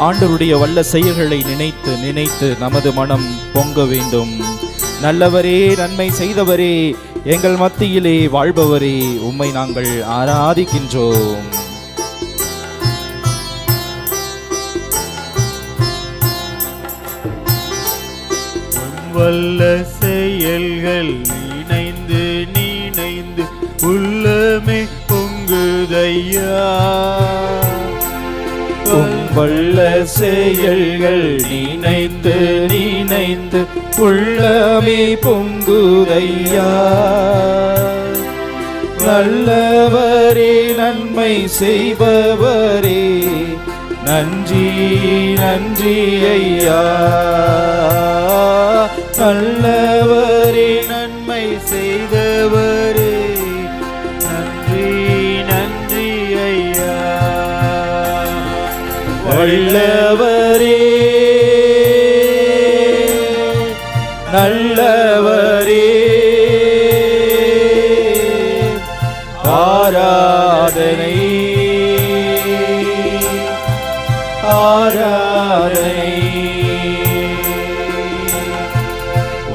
ஆண்டவருடைய வல்ல செயல்களை நினைத்து நினைத்து நமது மனம் பொங்க வேண்டும். நல்லவரே, நன்மை செய்தவரே, எங்கள் மத்தியிலே வாழ்பவரே, உம்மை நாங்கள் ஆராதிக்கின்றோம். வல்ல செயல்கள் நினைந்து நினைந்து உள்ளமே பொங்குதையா. வல்ல செயல்கள் நினைந்து நினைந்து உள்ளமே பொங்குதையா. நல்லவரே, நன்மை செய்பவரே, நன்றி நன்றி ஐயா. நல்லவரே, நன்மை செய்தவரே, நன்றி நன்றி ஐயா. வல்லவரே, நல்லவரே, ஆராதனை ஆராதனை.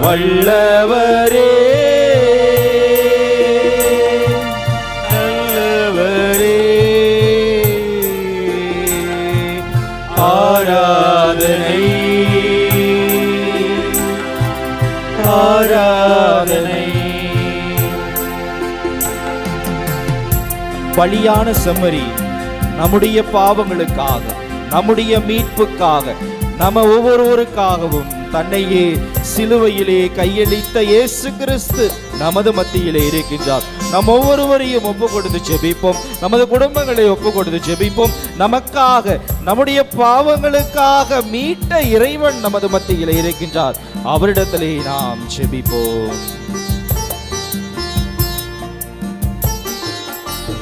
வல்லவரே, நல்லவரே, ஆராதனை ஆராதனை. பலியான செம்மறி நம்முடைய பாவங்களுக்காக, நம்முடைய மீட்புக்காக, நம்ம ஒவ்வொருவருக்காகவும் தன்னையே சிலுவையிலே கையளித்த இயேசு கிறிஸ்து நமது மத்தியிலே இருக்கின்றார். நம் ஒவ்வொருவரையும் ஒப்பு கொடுத்து ஜெபிப்போம். நமது குடும்பங்களை ஒப்பு கொடுத்து ஜெபிப்போம். நமக்காக, நம்முடைய பாவங்களுக்காக மீட்ட இறைவன் நமது மத்தியிலே இருக்கின்றார். அவரிடத்திலே நாம் ஜெபிப்போம்.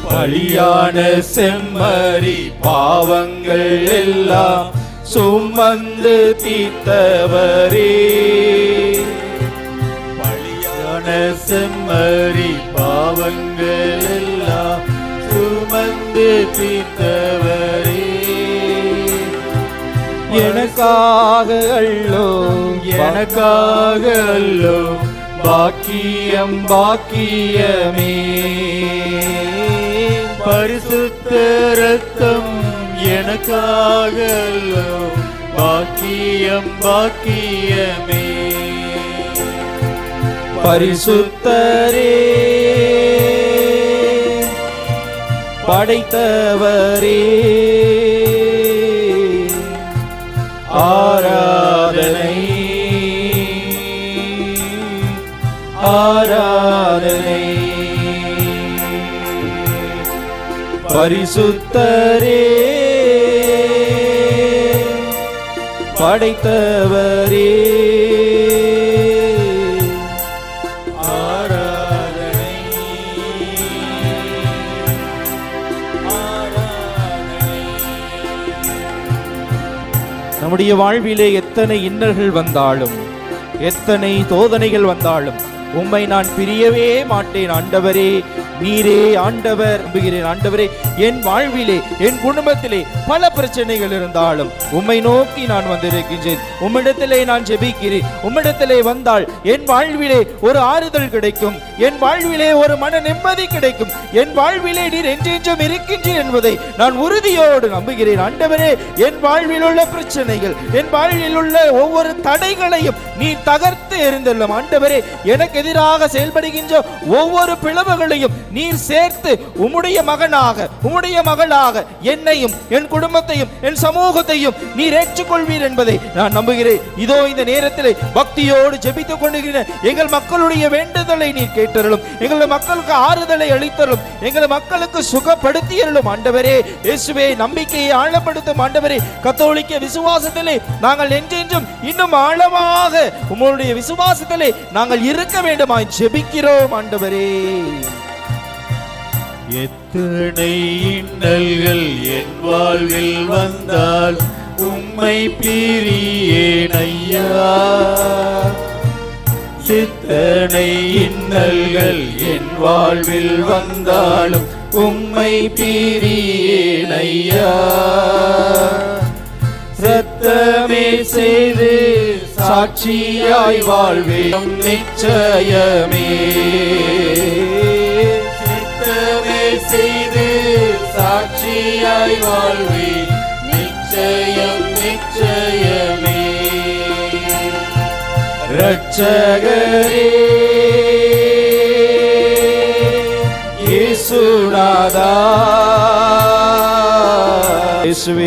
பலியான செம்மறி பாவங்கள் எல்லாம் சுமந்து தீர்த்தவரே. பலியான செம்மறி பாவங்கள் எல்லாம் சுமந்து தீர்த்தவரே. எனக்காக அல்லோ, எனக்காக அல்லோ, பாக்கியம் பாக்கியமே. பரிசுத்த இரத்தம் எனக்காக அல்லோ, பாக்கியம் பாக்கியமே. பரிசுத்தரே, படைத்தவரே, ஆராதனை ஆராதனை. பரிசுத்தரே, படைத்தவரே, ஆராதனை ஆராதனை. நம்முடைய வாழ்விலே எத்தனை இன்னல்கள் வந்தாலும், எத்தனை சோதனைகள் வந்தாலும் உம்மை நான் பிரியவே மாட்டேன். ஆண்டவரே, நீரே ஆண்டவர். நம்புகிறேன் ஆண்டவரே, என் வாழ்விலே, என் குடும்பத்திலே பல பிரச்சனைகள் இருந்தாலும் உம்மை நோக்கி நான் வந்திருக்கின்றேன். உம்மிடத்திலே நான் ஜெபிக்கிறேன். உம்மிடத்திலே வந்தால் என் வாழ்விலே ஒரு ஆறுதல் கிடைக்கும், என் வாழ்விலே ஒரு மன நிம்மதி கிடைக்கும், என் வாழ்விலே நீர் என்றென்றும் இருக்கின்றீர் என்பதை நான் உறுதியோடு நம்புகிறேன். ஆண்டவரே, என் வாழ்வில் உள்ள பிரச்சனைகள், என் வாழ்வில் உள்ள ஒவ்வொரு தடைகளையும் நீர் தகர்த்து எறிந்தள்ளும். ஆண்டவரே, எனக்கு எதிராக செயல்படுகின்ற ஒவ்வொரு பிளவுகளையும் நீர் சேர்த்து உம்முடைய மகனாக, உம்முடைய மகளாக என்னையும், என் குடும்பத்தையும், என் சமூகத்தையும் நீர் ஏற்றுக்கொள்வீர் என்பதை நான் நம்புகிறேன். இதோ இந்த நேரத்தில் பக்தியோடு ஜெபித்துக் கொண்டிருக்கிற எங்கள் மக்களுடைய வேண்டுதலை நீர் கேட்டருளும். எங்கள் மக்களுக்கு ஆறுதலை அளித்தருளும். எங்கள் மக்களுக்கு சுகப்படுத்தியருளும். ஆண்டவரே இயேசுவே, நம்பிக்கையை ஆழப்படுத்தும். ஆண்டவரே, கத்தோலிக்க விசுவாசத்திலே நாங்கள் என்றென்றும் இன்னும் ஆழமாக உம்முடைய விசுவாசத்திலே நாங்கள் இருக்க வேண்டுமாய் ஜெபிக்கிறோம். ஆண்டவரே, எத்தனை இன்னல்கள் என் வாழ்வில் வந்தால் உம்மை பிரியேன் ஐயா. எத்தனை இன்னல்கள் என் வாழ்வில் வந்தாலும் உம்மை பிரியேன் ஐயா. இரத்தமே செய்து சாட்சியாய் வாழ்வேன் நிச்சயமே. இரத்தமே செய்து சாட்சியாய் வாழ்வேன் நிச்சயம் நிச்சயமே. இரட்சகரே இயேசுநாதா, இயேசுவே